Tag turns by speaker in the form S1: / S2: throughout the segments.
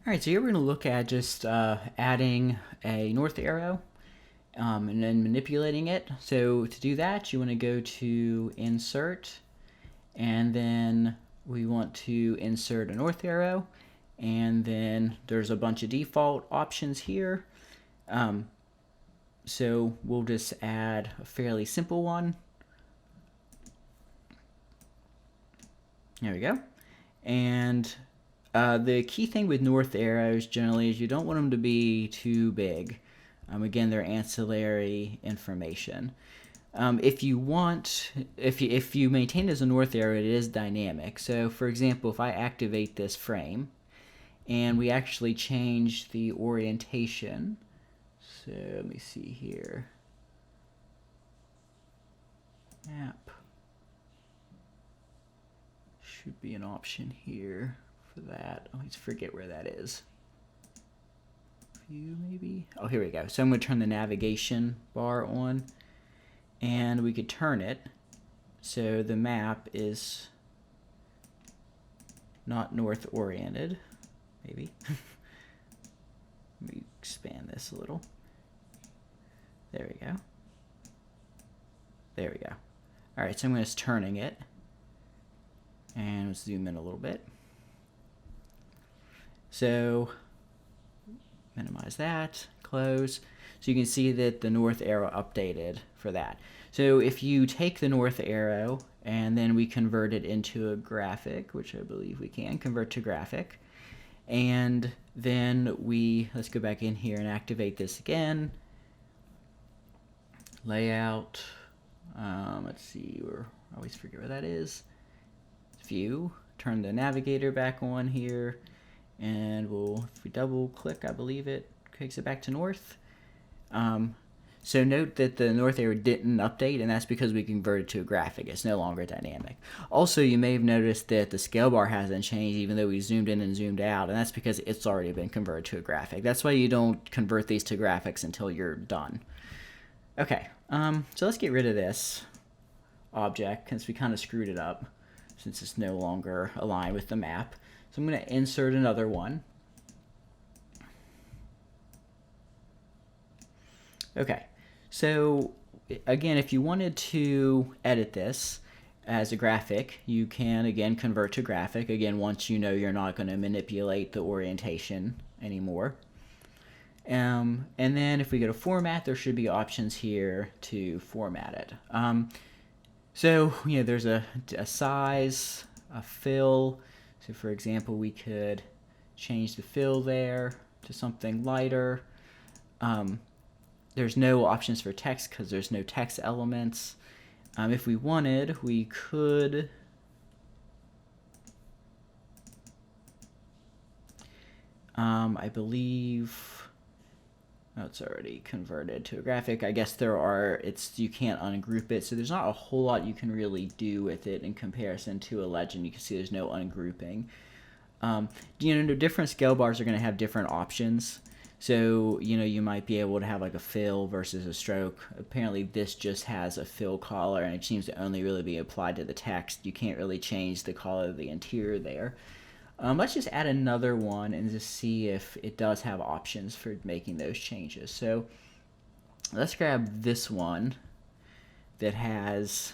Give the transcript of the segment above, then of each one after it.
S1: All right, so here we're going to look at just adding a north arrow and then manipulating it. So to do that, you want to go to Insert, and then we want to insert a north arrow, and then there's a bunch of default options here. So we'll just add a fairly simple one. There we go. And the key thing with north arrows generally is you don't want them to be too big. Again, they're ancillary information. If you maintain it as a north arrow, it is dynamic. So for example, if I activate this frame and we actually change the orientation, so let me see here, map, should be an option here for that. I always forget where that is. View maybe? Oh, here we go. So I'm going to turn the navigation bar on, and we could turn it so the map is not north oriented. Maybe. Let me expand this a little. There we go. There we go. All right, so I'm just turning it, and let's zoom in a little bit. So minimize that, close. So you can see that the north arrow updated for that. So if you take the north arrow and then we convert it into a graphic, which I believe we can convert to graphic, and then let's go back in here and activate this again. Layout, let's see, I always forget where that is. View, turn the navigator back on here, and if we double click, I believe it takes it back to north. So note that the north arrow didn't update, and that's because we converted to a graphic. It's no longer dynamic. Also, you may have noticed that the scale bar hasn't changed even though we zoomed in and zoomed out, and that's because it's already been converted to a graphic. That's why you don't convert these to graphics until you're done. Okay, so let's get rid of this object because we kind of screwed it up since it's no longer aligned with the map. So I'm going to insert another one. Okay, so again, if you wanted to edit this as a graphic, you can again convert to graphic, again once you know you're not going to manipulate the orientation anymore. And then if we go to format, there should be options here to format it. So there's a size, a fill. So for example, we could change the fill there to something lighter. There's no options for text because there's no text elements. If we wanted, we could I believe it's already converted to a graphic. I guess you can't ungroup it, so there's not a whole lot you can really do with it in comparison to a legend. You can see there's no ungrouping. Different scale bars are going to have different options. So, you might be able to have like a fill versus a stroke. Apparently this just has a fill color, and it seems to only really be applied to the text. You can't really change the color of the interior there. Let's just add another one and just see if it does have options for making those changes. So let's grab this one that has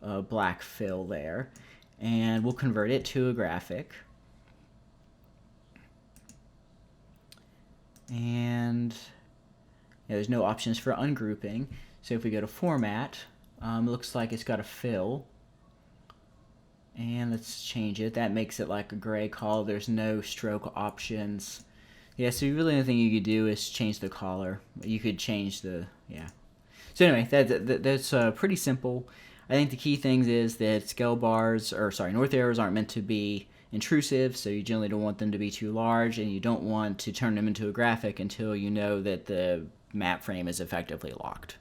S1: a black fill there, and we'll convert it to a graphic. And there's no options for ungrouping. So if we go to format, it looks like it's got a fill. And let's change it. That makes it like a gray color. There's no stroke options. Yeah, so really the only thing you could do is change the color. You could change So anyway, that's pretty simple. I think the key things is that north arrows aren't meant to be intrusive, so you generally don't want them to be too large, and you don't want to turn them into a graphic until you know that the map frame is effectively locked.